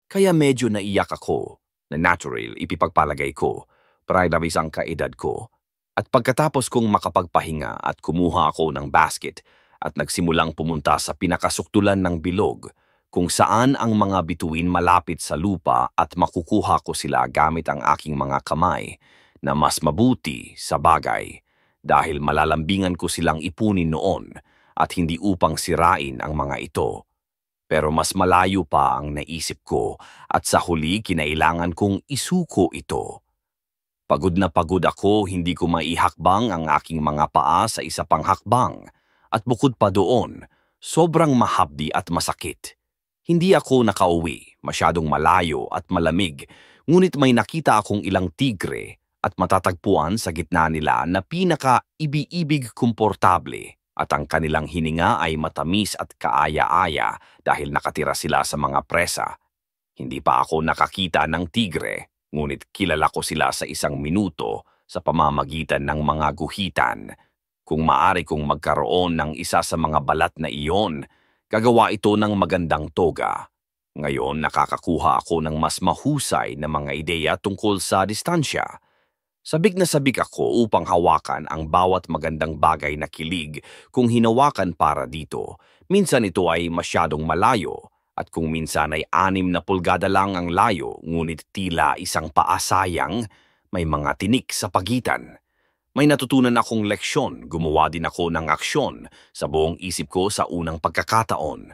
Kaya medyo naiyak ako na natural ipipagpalagay ko, private ang kaedad ko. At pagkatapos kong makapagpahinga at kumuha ako ng basket at nagsimulang pumunta sa pinakasuktulan ng bilog kung saan ang mga bituin malapit sa lupa at makukuha ko sila gamit ang aking mga kamay na mas mabuti sa bagay dahil malalambingan ko silang ipunin noon at hindi upang sirain ang mga ito. Pero mas malayo pa ang naisip ko at sa huli kinailangan kong isuko ito. Pagod na pagod ako, hindi ko maihakbang ang aking mga paa sa isa pang hakbang. At bukod pa doon, sobrang mahapdi at masakit. Hindi ako nakauwi, masyadong malayo at malamig, ngunit may nakita akong ilang tigre at matatagpuan sa gitna nila na pinaka-ibig komportable at ang kanilang hininga ay matamis at kaaya-aya dahil nakatira sila sa mga presa. Hindi pa ako nakakita ng tigre, ngunit kilala ko sila sa isang minuto sa pamamagitan ng mga guhitan. Kung maaari kong magkaroon ng isa sa mga balat na iyon, gagawa ito ng magandang toga. Ngayon nakakakuha ako ng mas mahusay na mga ideya tungkol sa distansya. Sabik na sabik ako upang hawakan ang bawat magandang bagay na kilig kung hinawakan para dito. Minsan ito ay masyadong malayo at kung minsan ay 6 pulgada lang ang layo ngunit tila isang paasayang may mga tinik sa pagitan. May natutunan akong leksyon, gumawa din ako ng aksyon sa buong isip ko sa unang pagkakataon.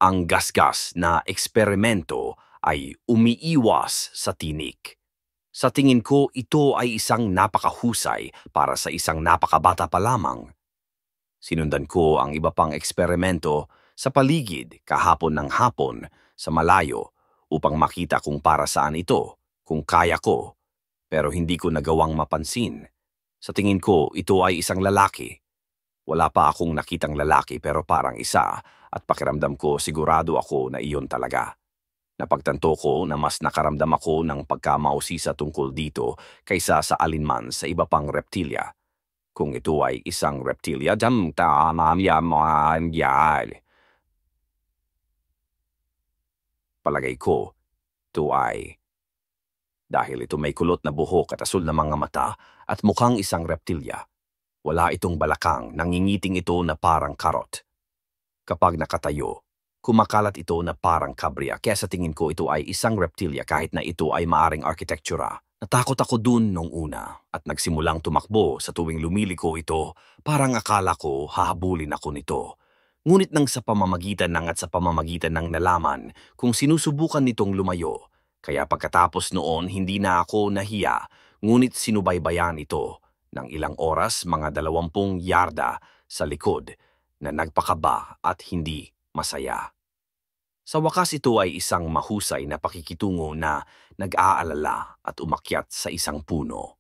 Ang gasgas na eksperimento ay umiiwas sa tinik. Sa tingin ko, ito ay isang napakahusay para sa isang napakabata pa lamang. Sinundan ko ang iba pang eksperimento sa paligid kahapon ng hapon sa malayo upang makita kung para saan ito, kung kaya ko, pero hindi ko nagawang mapansin. Sa tingin ko, ito ay isang lalaki. Wala pa akong nakitang lalaki pero parang isa at pakiramdam ko sigurado ako na iyon talaga. Napagtanto ko na mas nakaramdam ako ng pagkamausisa tungkol dito kaysa sa alinman sa iba pang reptilya. Kung ito ay isang reptilya, palagay ko, ito ay dahil ito may kulot na buhok at asul na mga mata at mukhang isang reptilya. Wala itong balakang, nangingiting ito na parang karot. Kapag nakatayo, kumakalat ito na parang kabrya kaya sa tingin ko ito ay isang reptilya kahit na ito ay maaring arkitektura. Natakot ako dun nung una at nagsimulang tumakbo sa tuwing lumiliko ito, parang akala ko hahabulin ako nito. Ngunit nang sa pamamagitan ng nalaman kung sinusubukan nitong lumayo, kaya pagkatapos noon hindi na ako nahiya, ngunit sinubaybayan ito ng ilang oras mga 20 yarda sa likod na nagpakaba at hindi masaya. Sa wakas ito ay isang mahusay na pakikitungo na nag-aalala at umakyat sa isang puno.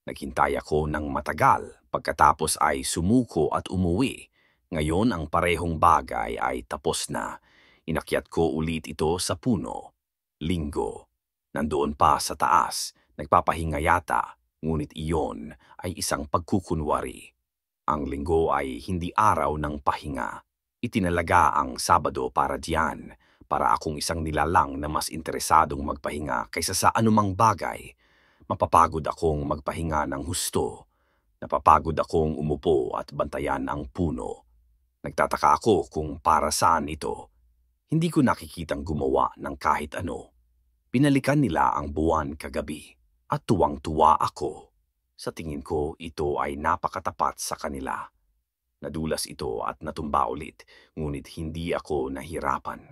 Naghintay ako ng matagal pagkatapos ay sumuko at umuwi. Ngayon ang parehong bagay ay tapos na. Inakyat ko ulit ito sa puno. Linggo. Nandoon pa sa taas. Nagpapahinga yata. Ngunit iyon ay isang pagkukunwari. Ang linggo ay hindi araw ng pahinga. Itinalaga ang Sabado para diyan, para akong isang nilalang na mas interesadong magpahinga kaysa sa anumang bagay. Mapapagod akong magpahinga ng husto. Napapagod akong umupo at bantayan ang puno. Nagtataka ako kung para saan ito. Hindi ko nakikitang gumawa ng kahit ano. Pinalikan nila ang buwan kagabi at tuwang-tuwa ako. Sa tingin ko, ito ay napakatapat sa kanila. Nadulas ito at natumba ulit, ngunit hindi ako nahirapan.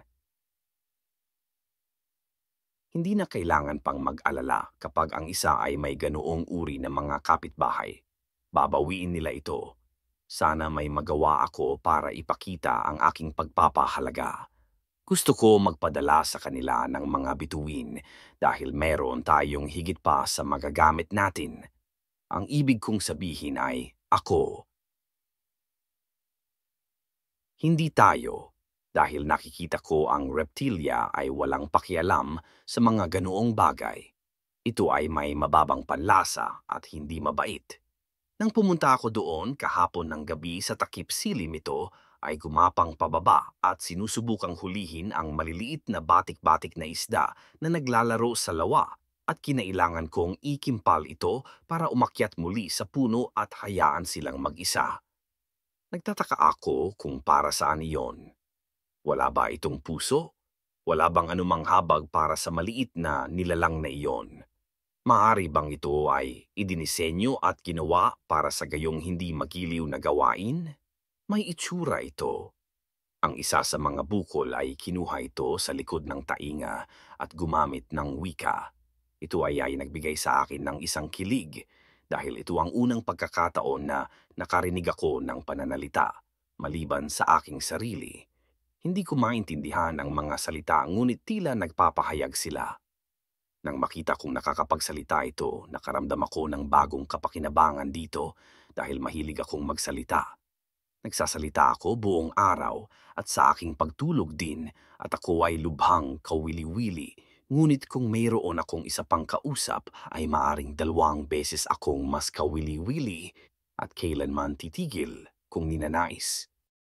Hindi na kailangan pang mag-alala kapag ang isa ay may ganoong uri ng mga kapitbahay. Babawiin nila ito. Sana may magawa ako para ipakita ang aking pagpapahalaga. Gusto ko magpadala sa kanila ng mga bituin dahil meron tayong higit pa sa magagamit natin. Ang ibig kong sabihin ay ako. Hindi tayo, dahil nakikita ko ang reptilya ay walang pakialam sa mga ganoong bagay. Ito ay may mababang panlasa at hindi mabait. Nang pumunta ako doon kahapon ng gabi sa takip silim ito, ay gumapang pababa at sinusubukang hulihin ang maliliit na batik-batik na isda na naglalaro sa lawa at kinailangan kong ikimpal ito para umakyat muli sa puno at hayaan silang mag-isa. Nagtataka ako kung para saan iyon. Wala ba itong puso? Wala bang anumang habag para sa maliit na nilalang na iyon? Maaari bang ito ay idinisenyo at ginawa para sa gayong hindi magiliw na gawain? May itsura ito. Ang isa sa mga bukol ay kinuha ito sa likod ng tainga at gumamit ng wika. Ito ay nagbigay sa akin ng isang kilig dahil ito ang unang pagkakataon na nakarinig ako ng pananalita maliban sa aking sarili. Hindi ko maintindihan ang mga salita ngunit tila nagpapahayag sila. Nang makita kong nakakapagsalita ito, nakaramdam ako ng bagong kapakinabangan dito dahil mahilig akong magsalita. Nagsasalita ako buong araw at sa aking pagtulog din at ako ay lubhang kawili-wili. Ngunit kung mayroon akong isa pang kausap ay maaring 2 beses akong mas kawili-wili at kailanman titigil kung ninanais.